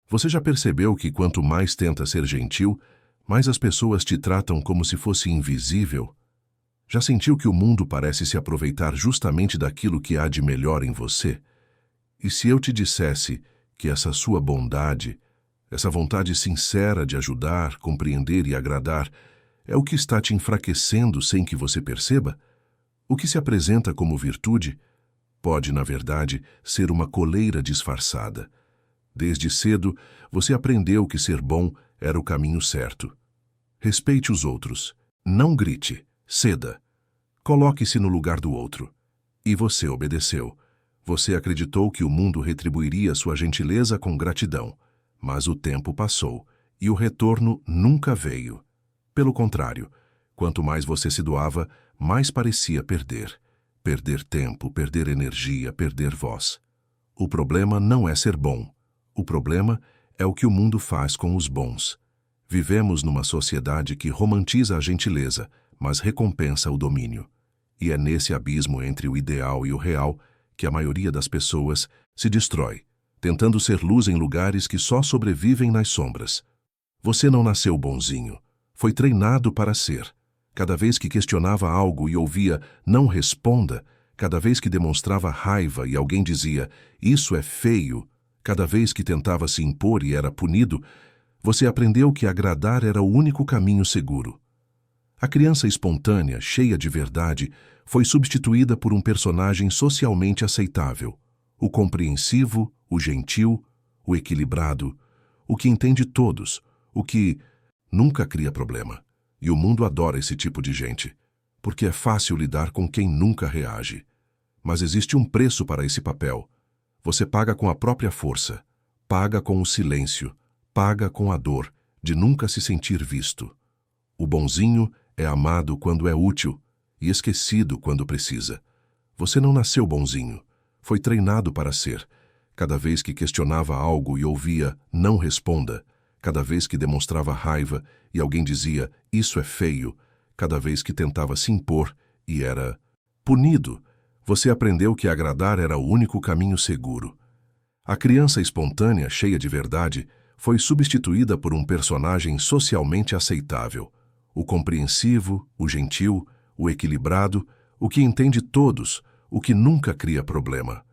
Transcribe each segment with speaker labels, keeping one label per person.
Speaker 1: Você já percebeu que quanto mais tenta ser gentil, mais as pessoas te tratam como se fosse invisível? Já sentiu que o mundo parece se aproveitar justamente daquilo que há de melhor em você? E se eu te dissesse que essa sua bondade, essa vontade sincera de ajudar, compreender e agradar, é o que está te enfraquecendo sem que você perceba? O que se apresenta como virtude pode, na verdade, ser uma coleira disfarçada. Desde cedo, você aprendeu que ser bom era o caminho certo. Respeite os outros. Não grite. Ceda. Coloque-se no lugar do outro. E você obedeceu. Você acreditou que o mundo retribuiria sua gentileza com gratidão. Mas o tempo passou e o retorno nunca veio. Pelo contrário, quanto mais você se doava, mais parecia perder. Perder tempo, perder energia, perder voz. O problema não é ser bom. O problema é o que o mundo faz com os bons. Vivemos numa sociedade que romantiza a gentileza, mas recompensa o domínio. E é nesse abismo entre o ideal e o real que a maioria das pessoas se destrói, tentando ser luz em lugares que só sobrevivem nas sombras. Você não nasceu bonzinho. Foi treinado para ser. Cada vez que questionava algo e ouvia "não responda", cada vez que demonstrava raiva e alguém dizia "isso é feio", cada vez que tentava se impor e era punido, você aprendeu que agradar era o único caminho seguro. A criança espontânea, cheia de verdade, foi substituída por um personagem socialmente aceitável. O compreensivo, o gentil, o equilibrado, o que entende todos, o que nunca cria problema. E o mundo adora esse tipo de gente, porque é fácil lidar com quem nunca reage. Mas existe um preço para esse papel. Você paga com a própria força, paga com o silêncio, paga com a dor de nunca se sentir visto. O bonzinho é amado quando é útil e esquecido quando precisa. Você não nasceu bonzinho, foi treinado para ser. Cada vez que questionava algo e ouvia "não responda", cada vez que demonstrava raiva e alguém dizia "isso é feio", cada vez que tentava se impor e era punido, você aprendeu que agradar era o único caminho seguro. A criança espontânea, cheia de verdade, foi substituída por um personagem socialmente aceitável. O compreensivo, o gentil, o equilibrado, o que entende todos, o que nunca cria problema.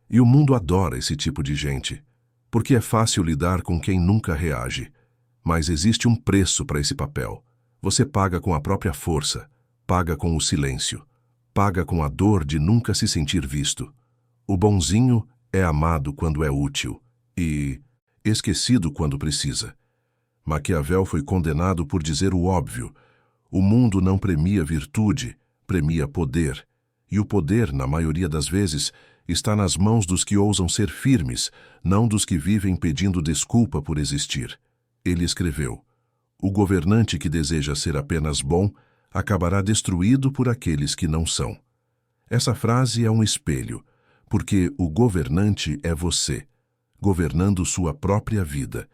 Speaker 1: E o mundo adora esse tipo de gente, porque é fácil lidar com quem nunca reage. Mas existe um preço para esse papel. Você paga com a própria força, paga com o silêncio, paga com a dor de nunca se sentir visto. O bonzinho é amado quando é útil e esquecido quando precisa. Maquiavel foi condenado por dizer o óbvio. O mundo não premia virtude, premia poder. E o poder, na maioria das vezes, está nas mãos dos que ousam ser firmes, não dos que vivem pedindo desculpa por existir. Ele escreveu: "O governante que deseja ser apenas bom acabará destruído por aqueles que não são." Essa frase é um espelho, porque o governante é você, governando sua própria vida.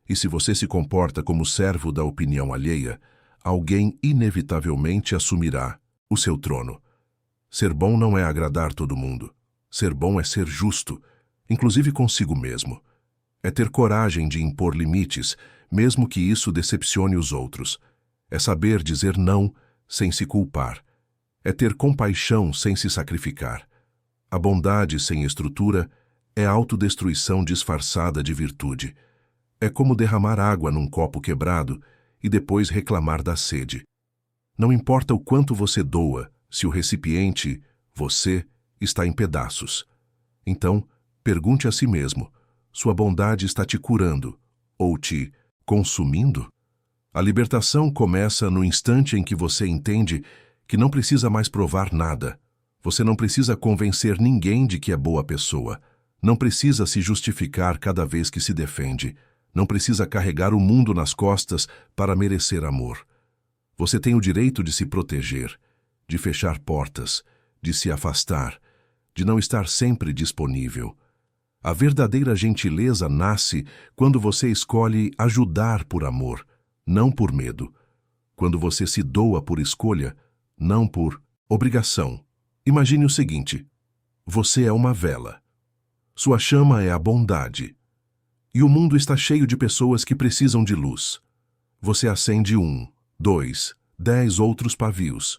Speaker 1: E se você se comporta como servo da opinião alheia, alguém inevitavelmente assumirá o seu trono. Ser bom não é agradar todo mundo. Ser bom é ser justo, inclusive consigo mesmo. É ter coragem de impor limites, mesmo que isso decepcione os outros. É saber dizer não sem se culpar. É ter compaixão sem se sacrificar. A bondade sem estrutura é autodestruição disfarçada de virtude. É como derramar água num copo quebrado e depois reclamar da sede. Não importa o quanto você doa, se o recipiente, você, está em pedaços. Então, pergunte a si mesmo: sua bondade está te curando ou te consumindo? A libertação começa no instante em que você entende que não precisa mais provar nada. Você não precisa convencer ninguém de que é boa pessoa. Não precisa se justificar cada vez que se defende. Não precisa carregar o mundo nas costas para merecer amor. Você tem o direito de se proteger, de fechar portas, de se afastar, de não estar sempre disponível. A verdadeira gentileza nasce quando você escolhe ajudar por amor, não por medo. Quando você se doa por escolha, não por obrigação. Imagine o seguinte: você é uma vela. Sua chama é a bondade. E o mundo está cheio de pessoas que precisam de luz. Você acende 1, 2, 10 outros pavios.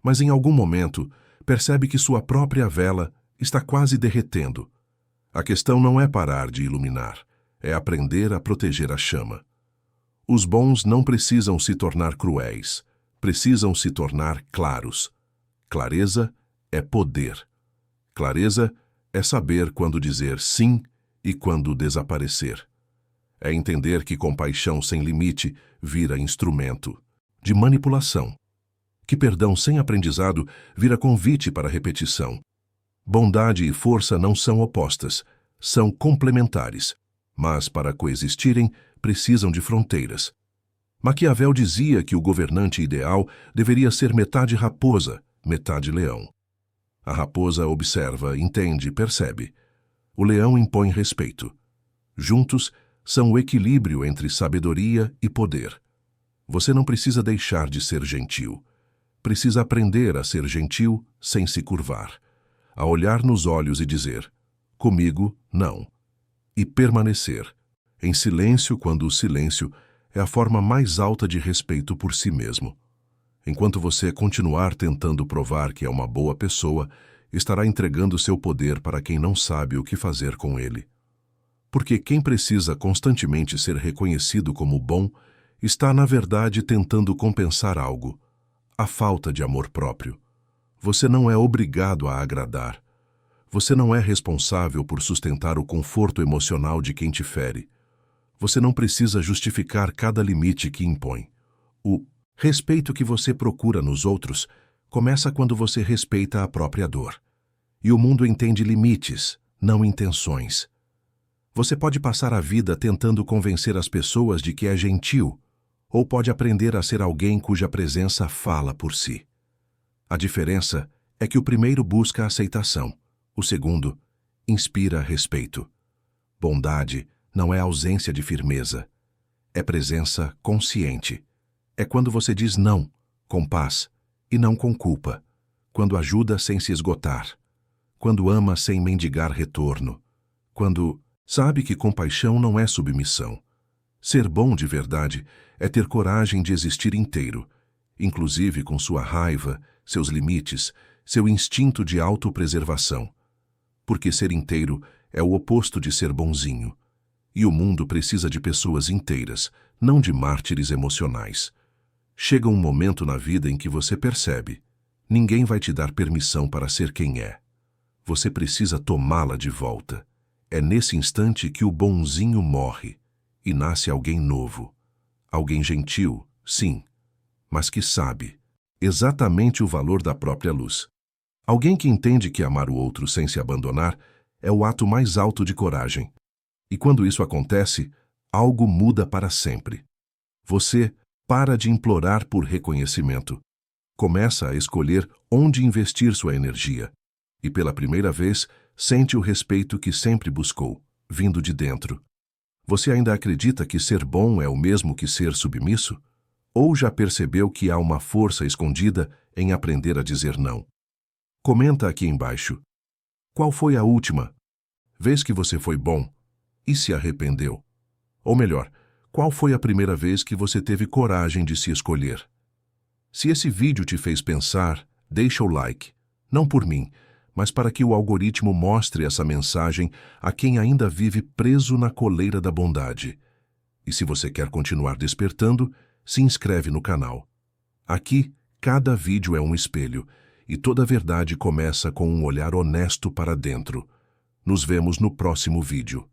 Speaker 1: Mas em algum momento, percebe que sua própria vela está quase derretendo. A questão não é parar de iluminar, é aprender a proteger a chama. Os bons não precisam se tornar cruéis, precisam se tornar claros. Clareza é poder. Clareza é saber quando dizer sim e quando desaparecer. É entender que compaixão sem limite vira instrumento de manipulação. Que perdão sem aprendizado vira convite para repetição. Bondade e força não são opostas, são complementares, mas para coexistirem precisam de fronteiras. Maquiavel dizia que o governante ideal deveria ser metade raposa, metade leão. A raposa observa, entende, percebe. O leão impõe respeito. Juntos, são o equilíbrio entre sabedoria e poder. Você não precisa deixar de ser gentil. Precisa aprender a ser gentil sem se curvar. A olhar nos olhos e dizer, comigo, não. E permanecer, em silêncio quando o silêncio é a forma mais alta de respeito por si mesmo. Enquanto você continuar tentando provar que é uma boa pessoa, estará entregando seu poder para quem não sabe o que fazer com ele. Porque quem precisa constantemente ser reconhecido como bom, está, na verdade, tentando compensar algo, a falta de amor próprio. Você não é obrigado a agradar. Você não é responsável por sustentar o conforto emocional de quem te fere. Você não precisa justificar cada limite que impõe. O respeito que você procura nos outros começa quando você respeita a própria dor. E o mundo entende limites, não intenções. Você pode passar a vida tentando convencer as pessoas de que é gentil, ou pode aprender a ser alguém cuja presença fala por si. A diferença é que o primeiro busca aceitação, o segundo inspira respeito. Bondade não é ausência de firmeza, é presença consciente. É quando você diz não, com paz, e não com culpa, quando ajuda sem se esgotar, quando ama sem mendigar retorno, quando sabe que compaixão não é submissão. Ser bom de verdade é ter coragem de existir inteiro, inclusive com sua raiva, seus limites, seu instinto de autopreservação. Porque ser inteiro é o oposto de ser bonzinho. E o mundo precisa de pessoas inteiras, não de mártires emocionais. Chega um momento na vida em que você percebe: ninguém vai te dar permissão para ser quem é. Você precisa tomá-la de volta. É nesse instante que o bonzinho morre e nasce alguém novo. Alguém gentil, sim, mas que sabe exatamente o valor da própria luz. Alguém que entende que amar o outro sem se abandonar é o ato mais alto de coragem. E quando isso acontece, algo muda para sempre. Você para de implorar por reconhecimento. Começa a escolher onde investir sua energia. E pela primeira vez, sente o respeito que sempre buscou, vindo de dentro. Você ainda acredita que ser bom é o mesmo que ser submisso? Ou já percebeu que há uma força escondida em aprender a dizer não? Comenta aqui embaixo. Qual foi a última vez que você foi bom e se arrependeu? Ou melhor, qual foi a primeira vez que você teve coragem de se escolher? Se esse vídeo te fez pensar, deixa o like, não por mim, mas para que o algoritmo mostre essa mensagem a quem ainda vive preso na coleira da bondade. E se você quer continuar despertando, se inscreve no canal. Aqui, cada vídeo é um espelho, e toda verdade começa com um olhar honesto para dentro. Nos vemos no próximo vídeo.